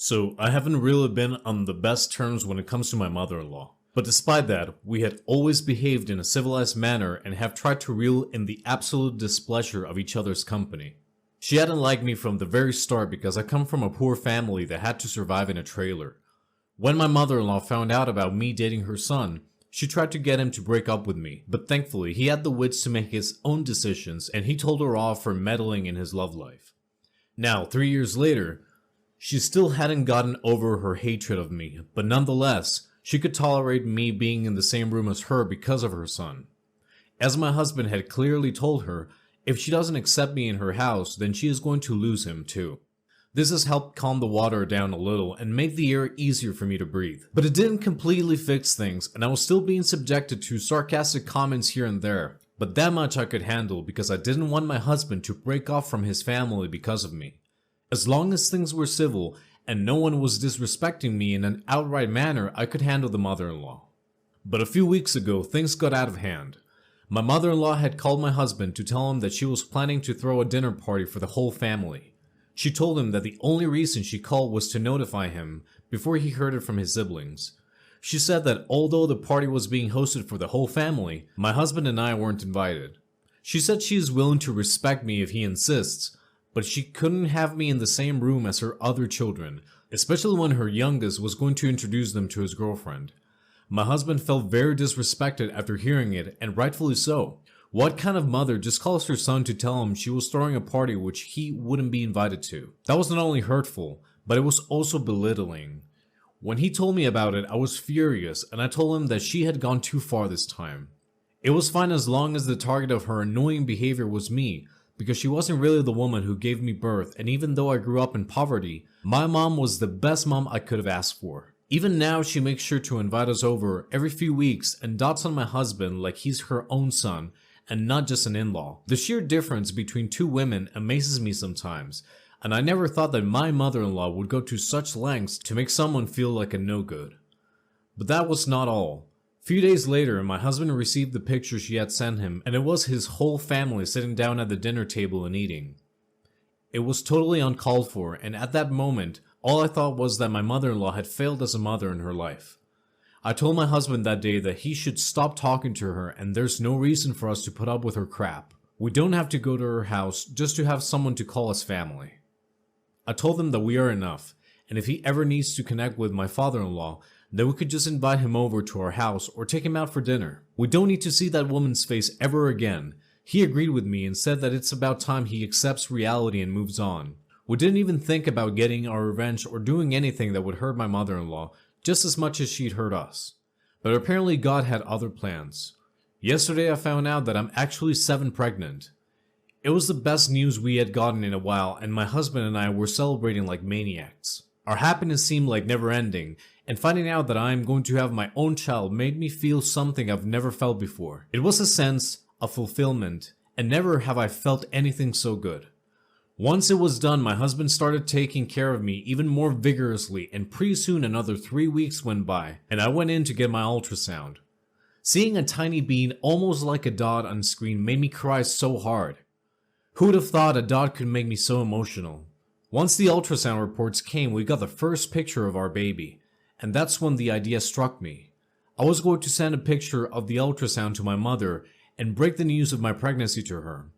So I haven't really been on the best terms when it comes to my mother-in-law. But despite that, we had always behaved in a civilized manner and have tried to reel in the absolute displeasure of each other's company. She hadn't liked me from the very start because I come from a poor family that had to survive in a trailer. When my mother-in-law found out about me dating her son, she tried to get him to break up with me, but thankfully he had the wits to make his own decisions and he told her off for meddling in his love life. Now, 3 years later, she still hadn't gotten over her hatred of me, but nonetheless, she could tolerate me being in the same room as her because of her son. As my husband had clearly told her, if she doesn't accept me in her house, then she is going to lose him too. This has helped calm the water down a little and make the air easier for me to breathe. But it didn't completely fix things, and I was still being subjected to sarcastic comments here and there. But that much I could handle because I didn't want my husband to break off from his family because of me. As long as things were civil and no one was disrespecting me in an outright manner, I could handle the mother-in-law. But a few weeks ago, things got out of hand. My mother-in-law had called my husband to tell him that she was planning to throw a dinner party for the whole family. She told him that the only reason she called was to notify him before he heard it from his siblings. She said that although the party was being hosted for the whole family, my husband and I weren't invited. She said she is willing to respect me if he insists, but she couldn't have me in the same room as her other children, especially when her youngest was going to introduce them to his girlfriend. My husband felt very disrespected after hearing it, and rightfully so. What kind of mother just calls her son to tell him she was throwing a party which he wouldn't be invited to? That was not only hurtful, but it was also belittling. When he told me about it, I was furious, and I told him that she had gone too far this time. It was fine as long as the target of her annoying behavior was me, because she wasn't really the woman who gave me birth, and even though I grew up in poverty, my mom was the best mom I could have asked for. Even now, she makes sure to invite us over every few weeks and dotes on my husband like he's her own son and not just an in-law. The sheer difference between two women amazes me sometimes, and I never thought that my mother-in-law would go to such lengths to make someone feel like a no-good. But that was not all. A few days later, my husband received the picture she had sent him, and it was his whole family sitting down at the dinner table and eating. It was totally uncalled for, and at that moment, all I thought was that my mother-in-law had failed as a mother in her life. I told my husband that day that he should stop talking to her and there's no reason for us to put up with her crap. We don't have to go to her house just to have someone to call us family. I told him that we are enough, and if he ever needs to connect with my father-in-law, then we could just invite him over to our house or take him out for dinner. We don't need to see that woman's face ever again. He agreed with me and said that it's about time he accepts reality and moves on. We didn't even think about getting our revenge or doing anything that would hurt my mother-in-law just as much as she'd hurt us. But apparently God had other plans. Yesterday I found out that I'm actually 7 pregnant. It was the best news we had gotten in a while, and my husband and I were celebrating like maniacs. Our happiness seemed like never ending, and finding out that I am going to have my own child made me feel something I've never felt before. It was a sense of fulfillment, and never have I felt anything so good. Once it was done, my husband started taking care of me even more vigorously, and pretty soon another 3 weeks went by, and I went in to get my ultrasound. Seeing a tiny bean almost like a dot on screen made me cry so hard. Who would have thought a dot could make me so emotional? Once the ultrasound reports came, we got the first picture of our baby, and that's when the idea struck me. I was going to send a picture of the ultrasound to my mother and break the news of my pregnancy to her.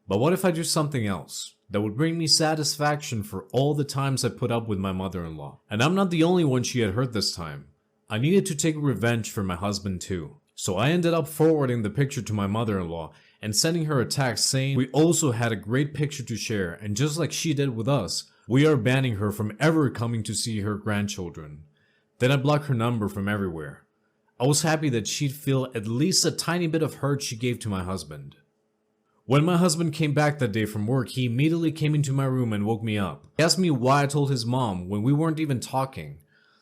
But what if I do something else that would bring me satisfaction for all the times I put up with my mother-in-law? And I'm not the only one she had hurt this time. I needed to take revenge for my husband too. So I ended up forwarding the picture to my mother-in-law and sending her a text saying we also had a great picture to share, and just like she did with us, we are banning her from ever coming to see her grandchildren. Then I blocked her number from everywhere. I was happy that she'd feel at least a tiny bit of hurt she gave to my husband. When my husband came back that day from work, he immediately came into my room and woke me up. He asked me why I told his mom when we weren't even talking.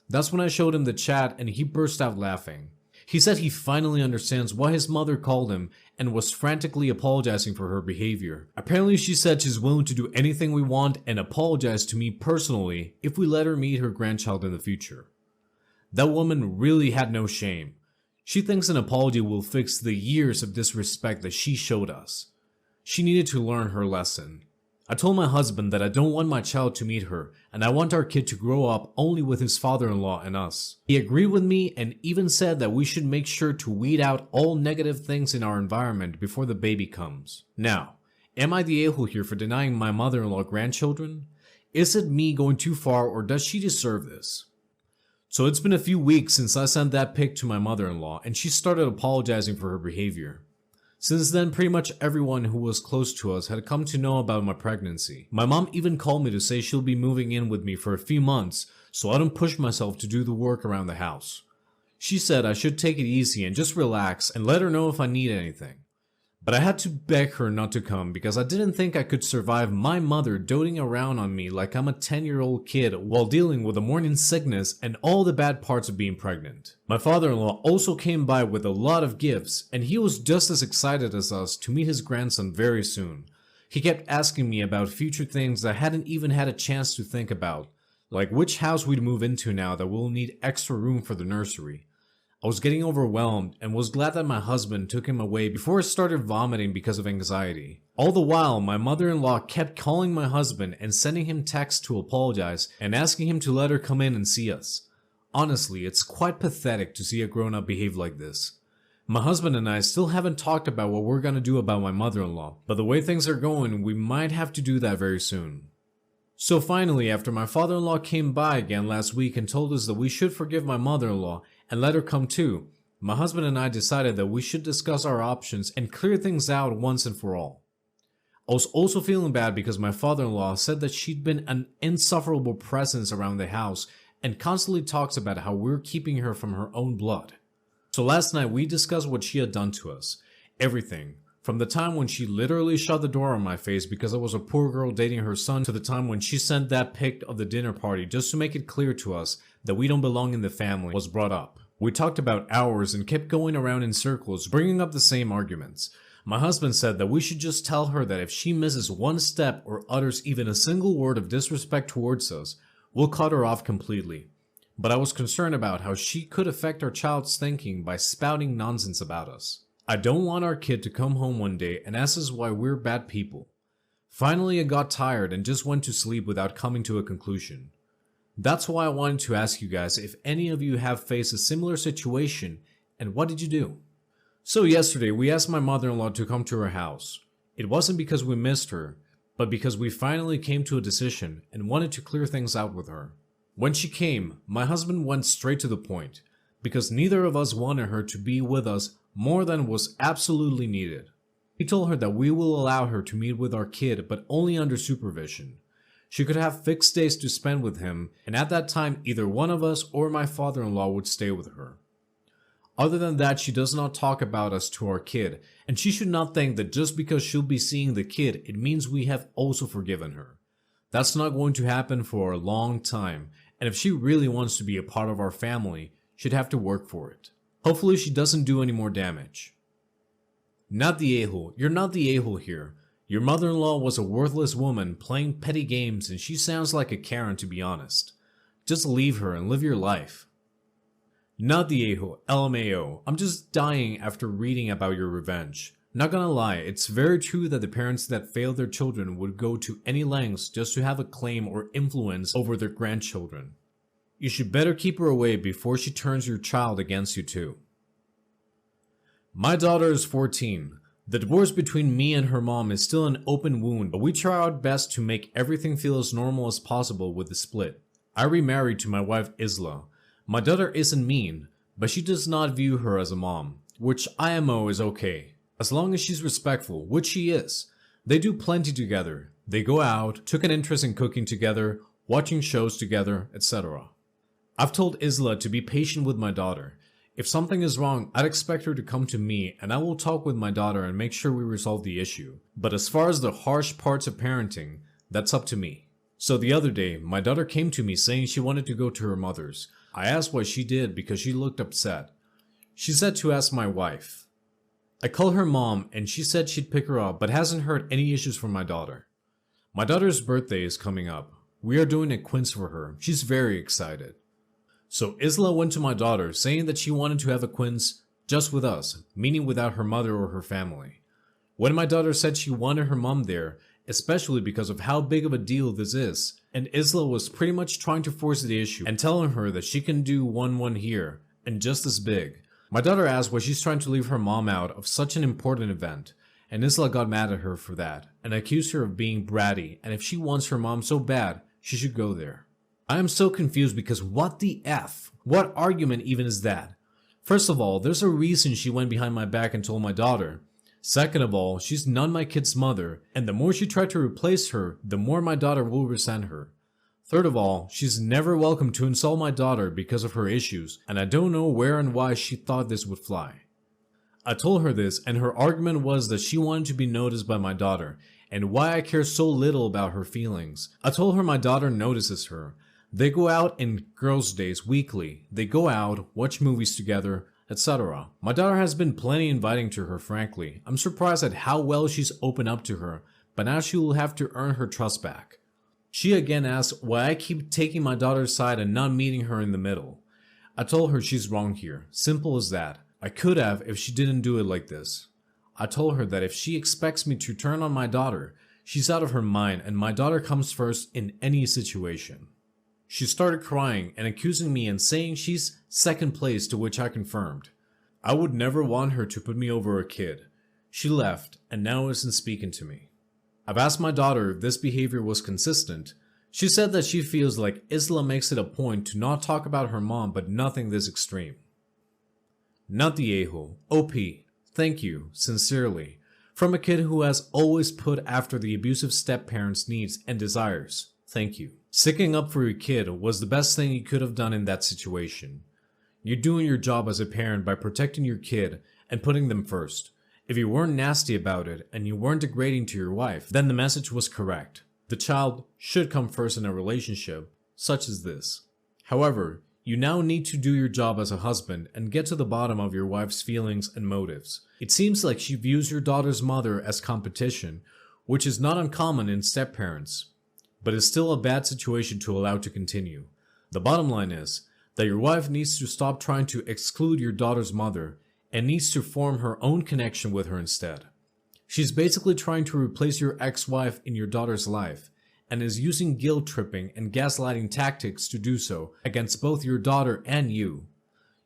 That's when I showed him the chat and he burst out laughing. He said he finally understands why his mother called him and was frantically apologizing for her behavior. Apparently she said she's willing to do anything we want and apologize to me personally if we let her meet her grandchild in the future. That woman really had no shame. She thinks an apology will fix the years of disrespect that she showed us. She needed to learn her lesson. I told my husband that I don't want my child to meet her, and I want our kid to grow up only with his father-in-law and us. He agreed with me and even said that we should make sure to weed out all negative things in our environment before the baby comes. Now, am I the a-hole here for denying my mother-in-law grandchildren? Is it me going too far, or does she deserve this? So it's been a few weeks since I sent that pic to my mother-in-law, and she started apologizing for her behavior. Since then, pretty much everyone who was close to us had come to know about my pregnancy. My mom even called me to say she'll be moving in with me for a few months so I don't push myself to do the work around the house. She said I should take it easy and just relax and let her know if I need anything. But I had to beg her not to come because I didn't think I could survive my mother doting around on me like I'm a 10-year-old kid while dealing with the morning sickness and all the bad parts of being pregnant. My father-in-law also came by with a lot of gifts, and he was just as excited as us to meet his grandson very soon. He kept asking me about future things I hadn't even had a chance to think about, like which house we'd move into now that we'll need extra room for the nursery. I was getting overwhelmed and was glad that my husband took him away before I started vomiting because of anxiety. All the while, my mother-in-law kept calling my husband and sending him texts to apologize and asking him to let her come in and see us. Honestly, it's quite pathetic to see a grown-up behave like this. My husband and I still haven't talked about what we're gonna do about my mother-in-law, but the way things are going, we might have to do that very soon. So finally, after my father-in-law came by again last week and told us that we should forgive my mother-in-law and let her come too, my husband and I decided that we should discuss our options and clear things out once and for all. I was also feeling bad because my father-in-law said that she'd been an insufferable presence around the house and constantly talks about how we're keeping her from her own blood. So last night we discussed what she had done to us. Everything. From the time when she literally shut the door on my face because I was a poor girl dating her son, to the time when she sent that pic of the dinner party just to make it clear to us that we don't belong in the family, was brought up. We talked about hours and kept going around in circles, bringing up the same arguments. My husband said that we should just tell her that if she misses one step or utters even a single word of disrespect towards us, we'll cut her off completely. But I was concerned about how she could affect our child's thinking by spouting nonsense about us. I don't want our kid to come home one day and ask us why we're bad people. Finally, I got tired and just went to sleep without coming to a conclusion. That's why I wanted to ask you guys if any of you have faced a similar situation, and what did you do? So yesterday, we asked my mother-in-law to come to our house. It wasn't because we missed her, but because we finally came to a decision and wanted to clear things out with her. When she came, my husband went straight to the point, because neither of us wanted her to be with us more than was absolutely needed. He told her that we will allow her to meet with our kid, but only under supervision. She could have fixed days to spend with him, and at that time either one of us or my father-in-law would stay with her. Other than that, she does not talk about us to our kid, and she should not think that just because she'll be seeing the kid, it means we have also forgiven her. That's not going to happen for a long time, and if she really wants to be a part of our family, she'd have to work for it. Hopefully she doesn't do any more damage. Not the a-hole. You're not the a-hole here. Your mother-in-law was a worthless woman playing petty games, and she sounds like a Karen, to be honest. Just leave her and live your life. Not the a-hole. LMAO. I'm just dying after reading about your revenge. Not gonna lie, it's very true that the parents that fail their children would go to any lengths just to have a claim or influence over their grandchildren. You should better keep her away before she turns your child against you too. My daughter is 14. The divorce between me and her mom is still an open wound, but we try our best to make everything feel as normal as possible with the split. I remarried to my wife Isla. My daughter isn't mean, but she does not view her as a mom, which IMO is okay, as long as she's respectful, which she is. They do plenty together. They go out, took an interest in cooking together, watching shows together, etc. I've told Isla to be patient with my daughter. If something is wrong, I'd expect her to come to me and I will talk with my daughter and make sure we resolve the issue. But as far as the harsh parts of parenting, that's up to me. So the other day, my daughter came to me saying she wanted to go to her mother's. I asked why she did because she looked upset. She said to ask my wife. I called her mom and she said she'd pick her up but hasn't heard any issues from my daughter. My daughter's birthday is coming up. We are doing a quiz for her. She's very excited. So Isla went to my daughter saying that she wanted to have a quiz just with us, meaning without her mother or her family. When my daughter said she wanted her mom there, especially because of how big of a deal this is, and Isla was pretty much trying to force the issue and telling her that she can do one here, and just as big. My daughter asked why she's trying to leave her mom out of such an important event, and Isla got mad at her for that, and accused her of being bratty, and if she wants her mom so bad, she should go there. I am so confused because what the F? What argument even is that? First of all, there's a reason she went behind my back and told my daughter. Second of all, she's not my kid's mother, and the more she tried to replace her, the more my daughter will resent her. Third of all, she's never welcome to insult my daughter because of her issues, and I don't know where and why she thought this would fly. I told her this, and her argument was that she wanted to be noticed by my daughter, and why I care so little about her feelings. I told her my daughter notices her. They go out in girls' days weekly. They go out, watch movies together, etc. My daughter has been plenty inviting to her, frankly. I'm surprised at how well she's opened up to her, but now she will have to earn her trust back. She again asked why I keep taking my daughter's side and not meeting her in the middle. I told her she's wrong here. Simple as that. I could have if she didn't do it like this. I told her that if she expects me to turn on my daughter, she's out of her mind, and my daughter comes first in any situation. She started crying and accusing me and saying she's second place, to which I confirmed. I would never want her to put me over a kid. She left and now isn't speaking to me. I've asked my daughter if this behavior was consistent. She said that she feels like Isla makes it a point to not talk about her mom, but nothing this extreme. Not the a-hole. OP. Thank you, sincerely. From a kid who has always put after the abusive step-parents' needs and desires. Thank you. Sticking up for your kid was the best thing you could have done in that situation. You're doing your job as a parent by protecting your kid and putting them first. If you weren't nasty about it and you weren't degrading to your wife, then the message was correct. The child should come first in a relationship, such as this. However, you now need to do your job as a husband and get to the bottom of your wife's feelings and motives. It seems like she views your daughter's mother as competition, which is not uncommon in step-parents, but is still a bad situation to allow to continue. The bottom line is that your wife needs to stop trying to exclude your daughter's mother and needs to form her own connection with her instead. She's basically trying to replace your ex-wife in your daughter's life and is using guilt tripping and gaslighting tactics to do so against both your daughter and you.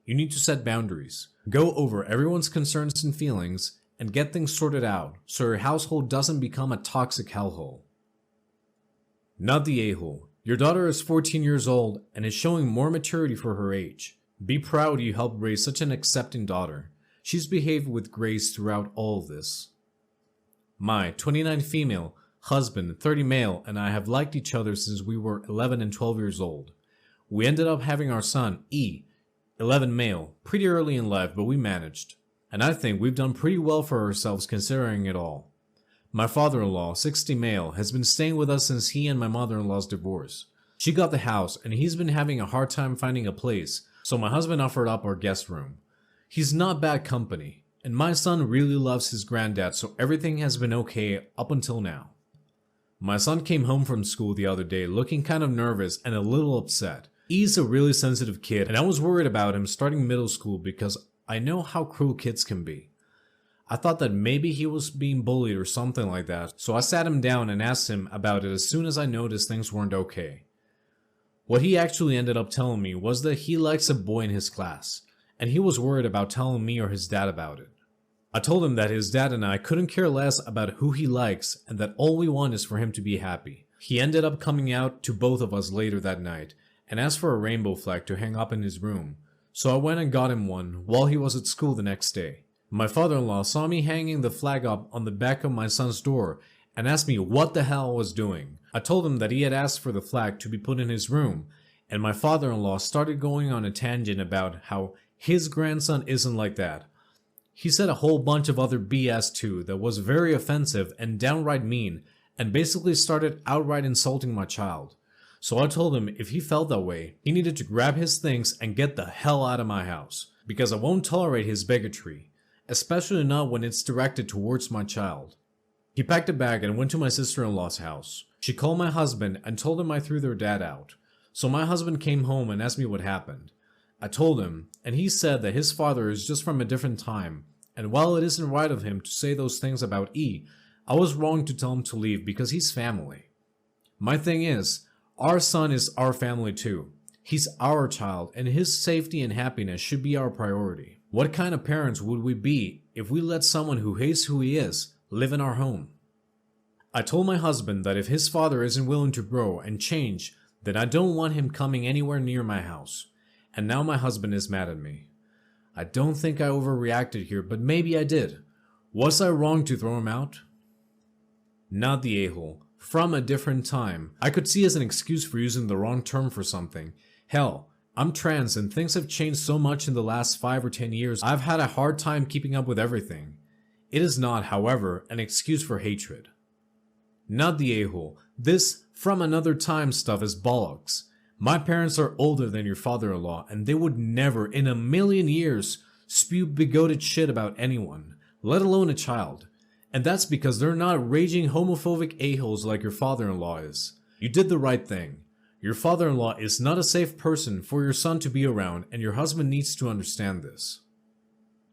You need to set boundaries, go over everyone's concerns and feelings, and get things sorted out so your household doesn't become a toxic hellhole. Not the a-hole. Your daughter is 14 years old and is showing more maturity for her age. Be proud you helped raise such an accepting daughter. She's behaved with grace throughout all of this. My 29 female, husband, 30 male, and I have liked each other since we were 11 and 12 years old. We ended up having our son, E, 11 male, pretty early in life, but we managed. And I think we've done pretty well for ourselves considering it all. My father-in-law, 60 male, has been staying with us since he and my mother-in-law's divorce. She got the house and he's been having a hard time finding a place, so my husband offered up our guest room. He's not bad company, and my son really loves his granddad, so everything has been okay up until now. My son came home from school the other day looking kind of nervous and a little upset. He's a really sensitive kid, and I was worried about him starting middle school because I know how cruel kids can be. I thought that maybe he was being bullied or something like that, so I sat him down and asked him about it as soon as I noticed things weren't okay. What he actually ended up telling me was that he likes a boy in his class, and he was worried about telling me or his dad about it. I told him that his dad and I couldn't care less about who he likes and that all we want is for him to be happy. He ended up coming out to both of us later that night and asked for a rainbow flag to hang up in his room, so I went and got him one while he was at school the next day. My father-in-law saw me hanging the flag up on the back of my son's door and asked me what the hell I was doing. I told him that he had asked for the flag to be put in his room, and my father-in-law started going on a tangent about how his grandson isn't like that. He said a whole bunch of other BS too that was very offensive and downright mean, and basically started outright insulting my child. So I told him if he felt that way, he needed to grab his things and get the hell out of my house, because I won't tolerate his bigotry, especially not when it's directed towards my child. He packed a bag and went to my sister-in-law's house. She called my husband and told him I threw their dad out. So my husband came home and asked me what happened. I told him, and he said that his father is just from a different time, and while it isn't right of him to say those things about E, I was wrong to tell him to leave because he's family. My thing is, our son is our family too. He's our child, and his safety and happiness should be our priority. What kind of parents would we be if we let someone who hates who he is live in our home? I told my husband that if his father isn't willing to grow and change, then I don't want him coming anywhere near my house. And now my husband is mad at me. I don't think I overreacted here, but maybe I did. Was I wrong to throw him out? Not the a-hole. From a different time, I could see as an excuse for using the wrong term for something. Hell, I'm trans and things have changed so much in the last 5 or 10 years, I've had a hard time keeping up with everything. It is not, however, an excuse for hatred. Not the a-hole. This from another time stuff is bollocks. My parents are older than your father-in-law and they would never in a million years spew bigoted shit about anyone, let alone a child. And that's because they're not raging homophobic a-holes like your father-in-law is. You did the right thing. Your father-in-law is not a safe person for your son to be around and your husband needs to understand this.